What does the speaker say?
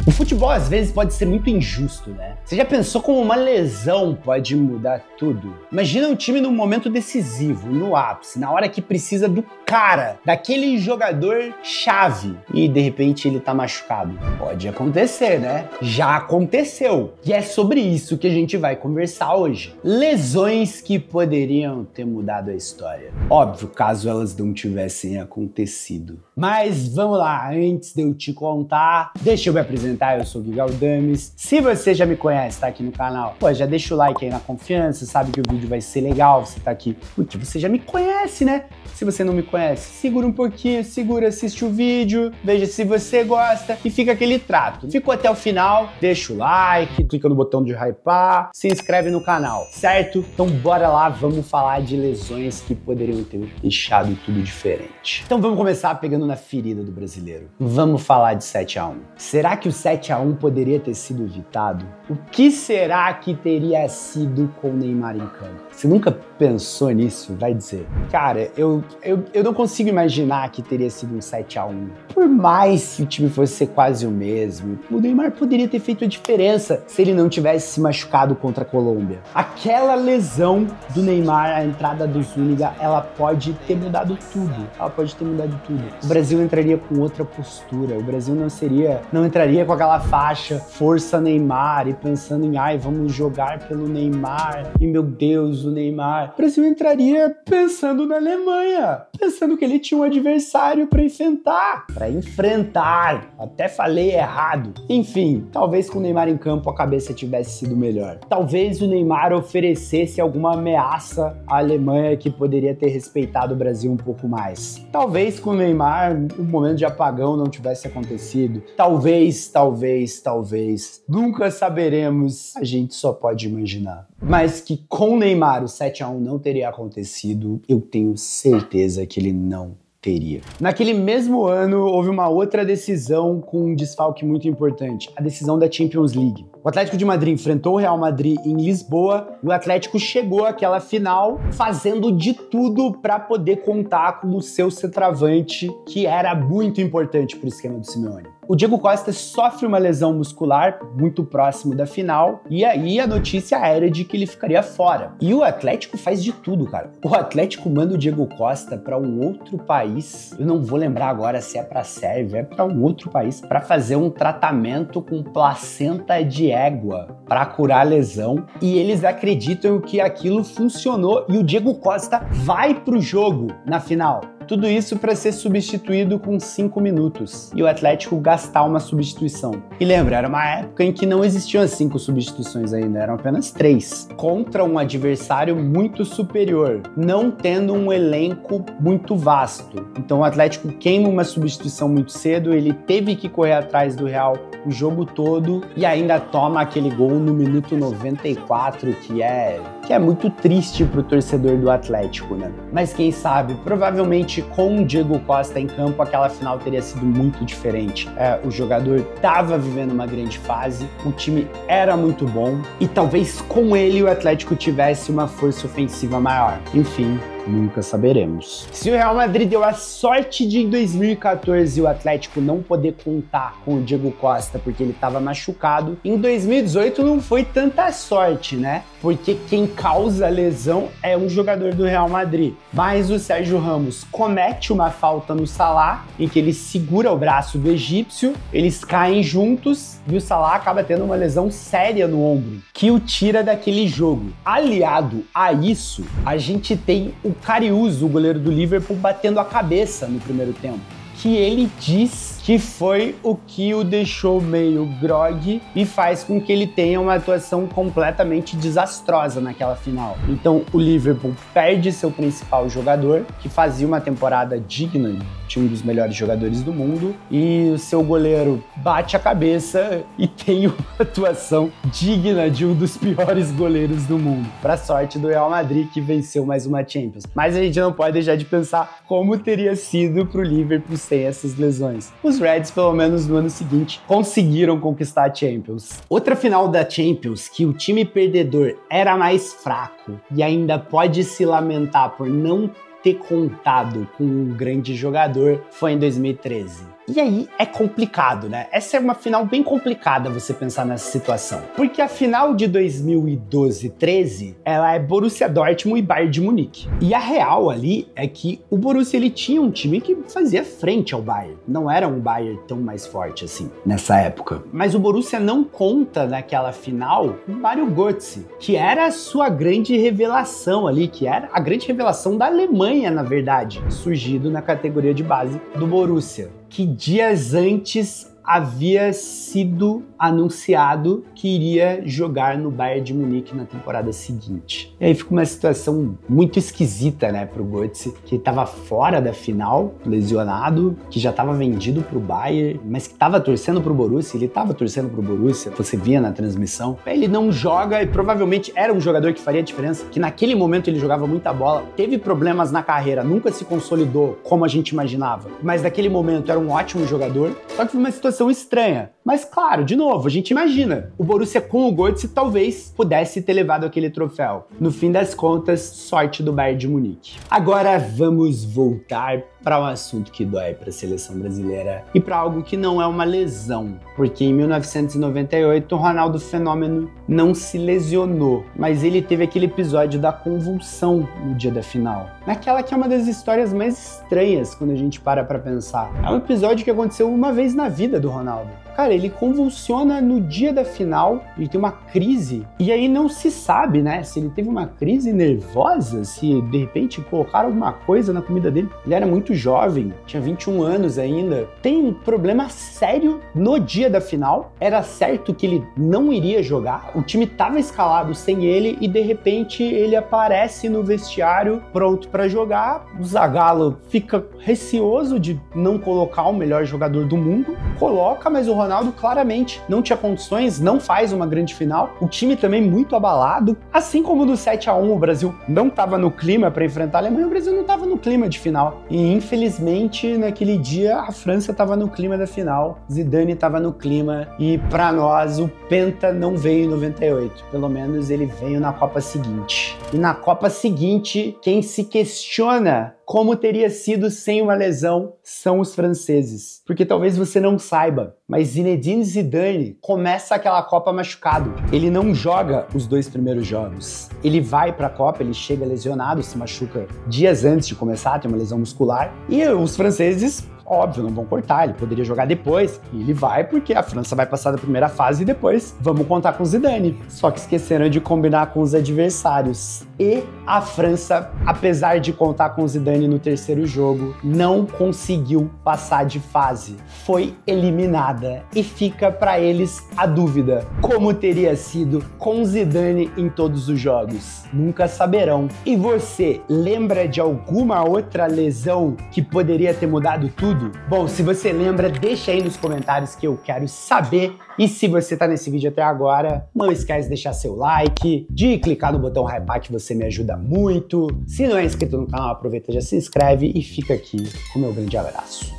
O futebol às vezes pode ser muito injusto, né? Você já pensou como uma lesão pode mudar tudo? Imagina um time num momento decisivo, no ápice, na hora que precisa do cara, daquele jogador chave, e de repente ele tá machucado. Pode acontecer, né? Já aconteceu. E é sobre isso que a gente vai conversar hoje. Lesões que poderiam ter mudado a história. Óbvio, caso elas não tivessem acontecido. Mas vamos lá, antes de eu te contar, deixa eu me apresentar, eu sou o Gui Galdames. Se você já me conhece, tá aqui no canal, pô, já deixa o like aí na confiança, sabe que o vídeo vai ser legal, você tá aqui porque você já me conhece, né? Se você não me conhece, segura um pouquinho, segura, assiste o vídeo, veja se você gosta e fica aquele trato. Ficou até o final, deixa o like, clica no botão de hypar, se inscreve no canal, certo? Então bora lá, vamos falar de lesões que poderiam ter deixado tudo diferente. Então vamos começar pegando na ferida do brasileiro. Vamos falar de 7 a 1. Será que o 7 a 1 poderia ter sido evitado? O que será que teria sido com o Neymar em campo? Você nunca pensou nisso? Vai dizer. Cara, eu não consigo imaginar que teria sido um 7 a 1. Por mais que o time fosse quase o mesmo, o Neymar poderia ter feito a diferença se ele não tivesse se machucado contra a Colômbia. Aquela lesão do Neymar, a entrada do Zúñiga, ela pode ter mudado tudo. Ela pode ter mudado tudo. O Brasil entraria com outra postura. O Brasil não entraria com aquela faixa força Neymar e pensando em ai, vamos jogar pelo Neymar e meu Deus, o Neymar. O Brasil entraria pensando na Alemanha, pensando que ele tinha um adversário para enfrentar. Até falei errado. Enfim, talvez com o Neymar em campo a cabeça tivesse sido melhor. Talvez o Neymar oferecesse alguma ameaça à Alemanha que poderia ter respeitado o Brasil um pouco mais. Talvez com o Neymar o momento de apagão não tivesse acontecido. Talvez. Nunca saberemos, a gente só pode imaginar. Mas que com o Neymar o 7 a 1 não teria acontecido, eu tenho certeza que ele não teria. Naquele mesmo ano, houve uma outra decisão com um desfalque muito importante, a decisão da Champions League. O Atlético de Madrid enfrentou o Real Madrid em Lisboa e o Atlético chegou àquela final fazendo de tudo para poder contar com o seu centroavante, que era muito importante para o esquema do Simeone. O Diego Costa sofre uma lesão muscular muito próximo da final e aí a notícia era de que ele ficaria fora. E o Atlético faz de tudo, cara. O Atlético manda o Diego Costa para um outro país, eu não vou lembrar agora se é para Sérvia, é para um outro país, para fazer um tratamento com placenta de égua para curar a lesão, e eles acreditam que aquilo funcionou e o Diego Costa vai pro jogo na final. Tudo isso para ser substituído com 5 minutos e o Atlético gastar uma substituição. E lembra, era uma época em que não existiam as 5 substituições ainda, eram apenas 3. Contra um adversário muito superior, não tendo um elenco muito vasto. Então o Atlético queima uma substituição muito cedo, ele teve que correr atrás do Real o jogo todo e ainda toma aquele gol no minuto 94, que é muito triste pro torcedor do Atlético, né? Mas quem sabe, provavelmente com o Diego Costa em campo, aquela final teria sido muito diferente. O jogador estava vivendo uma grande fase, o time era muito bom e talvez com ele o Atlético tivesse uma força ofensiva maior. Enfim, nunca saberemos. Se o Real Madrid deu a sorte de em 2014 o Atlético não poder contar com o Diego Costa porque ele estava machucado, em 2018 não foi tanta sorte, né? Porque quem causa a lesão é um jogador do Real Madrid. Mas o Sérgio Ramos comete uma falta no Salah, em que ele segura o braço do egípcio, eles caem juntos e o Salah acaba tendo uma lesão séria no ombro, que o tira daquele jogo. Aliado a isso, a gente tem o Karius, o goleiro do Liverpool, batendo a cabeça no primeiro tempo, que ele diz que foi o que o deixou meio grogue e faz com que ele tenha uma atuação completamente desastrosa naquela final. Então o Liverpool perde seu principal jogador, que fazia uma temporada digna de um dos melhores jogadores do mundo, e o seu goleiro bate a cabeça e tem uma atuação digna de um dos piores goleiros do mundo. Pra sorte do Real Madrid, que venceu mais uma Champions. Mas a gente não pode deixar de pensar como teria sido pro Liverpool sem essas lesões. Os Reds, pelo menos no ano seguinte, conseguiram conquistar a Champions. Outra final da Champions que o time perdedor era mais fraco e ainda pode se lamentar por não ter contado com um grande jogador foi em 2013. E aí é complicado, né? Essa é uma final bem complicada você pensar nessa situação. Porque a final de 2012-13, ela é Borussia Dortmund e Bayern de Munique. E a real ali é que o Borussia, ele tinha um time que fazia frente ao Bayern. Não era um Bayern tão mais forte assim, nessa época. Mas o Borussia não conta naquela final o Mario Götze, que era a sua grande revelação ali, que era a grande revelação da Alemanha, na verdade, surgido na categoria de base do Borussia, que dias antes havia sido anunciado que iria jogar no Bayern de Munique na temporada seguinte. E aí fica uma situação muito esquisita, né, pro Götze, que estava fora da final, lesionado, que já estava vendido pro Bayern, mas que estava torcendo pro Borussia, ele estava torcendo pro Borussia, você via na transmissão. Ele não joga e provavelmente era um jogador que faria diferença, que naquele momento ele jogava muita bola, teve problemas na carreira, nunca se consolidou como a gente imaginava, mas naquele momento era um ótimo jogador, só que foi uma situação estranha. Mas claro, de novo, a gente imagina, o Borussia com o Götze talvez pudesse ter levado aquele troféu. No fim das contas, sorte do Bayern de Munique. Agora vamos voltar para um assunto que dói para a seleção brasileira e para algo que não é uma lesão, porque em 1998 o Ronaldo Fenômeno não se lesionou, mas ele teve aquele episódio da convulsão no dia da final. Naquela que é uma das histórias mais estranhas quando a gente para pensar. É um episódio que aconteceu uma vez na vida do Ronaldo. Cara, ele convulsiona no dia da final, ele tem uma crise, e aí não se sabe, né, se ele teve uma crise nervosa, se de repente colocaram alguma coisa na comida dele. Ele era muito jovem, tinha 21 anos ainda. Tem um problema sério no dia da final, era certo que ele não iria jogar, o time estava escalado sem ele e de repente ele aparece no vestiário pronto para jogar. O Zagallo fica receoso de não colocar o melhor jogador do mundo, coloca, mas o Ronaldo claramente não tinha condições, não faz uma grande final. O time também muito abalado. Assim como no 7-1 o Brasil não estava no clima para enfrentar a Alemanha, o Brasil não estava no clima de final. E infelizmente naquele dia a França estava no clima da final, Zidane estava no clima e para nós o Penta não veio em 98. Pelo menos ele veio na Copa seguinte. E na Copa seguinte, quem se questiona como teria sido sem uma lesão são os franceses. Porque talvez você não saiba, mas Zinedine Zidane começa aquela Copa machucado. Ele não joga os 2 primeiros jogos. Ele vai pra Copa, ele chega lesionado, se machuca dias antes de começar, tem uma lesão muscular. E os franceses, óbvio, não vão cortar, ele poderia jogar depois. E ele vai porque a França vai passar da primeira fase e depois vamos contar com o Zidane. Só que esqueceram de combinar com os adversários. E a França, apesar de contar com o Zidane no terceiro jogo, não conseguiu passar de fase. Foi eliminada. E fica para eles a dúvida: como teria sido com Zidane em todos os jogos? Nunca saberão. E você lembra de alguma outra lesão que poderia ter mudado tudo? Bom, se você lembra, deixa aí nos comentários que eu quero saber. E se você tá nesse vídeo até agora, não esquece de deixar seu like, de clicar no botão hypar que você me ajuda muito. Se não é inscrito no canal, aproveita, já se inscreve e fica aqui com o meu grande abraço.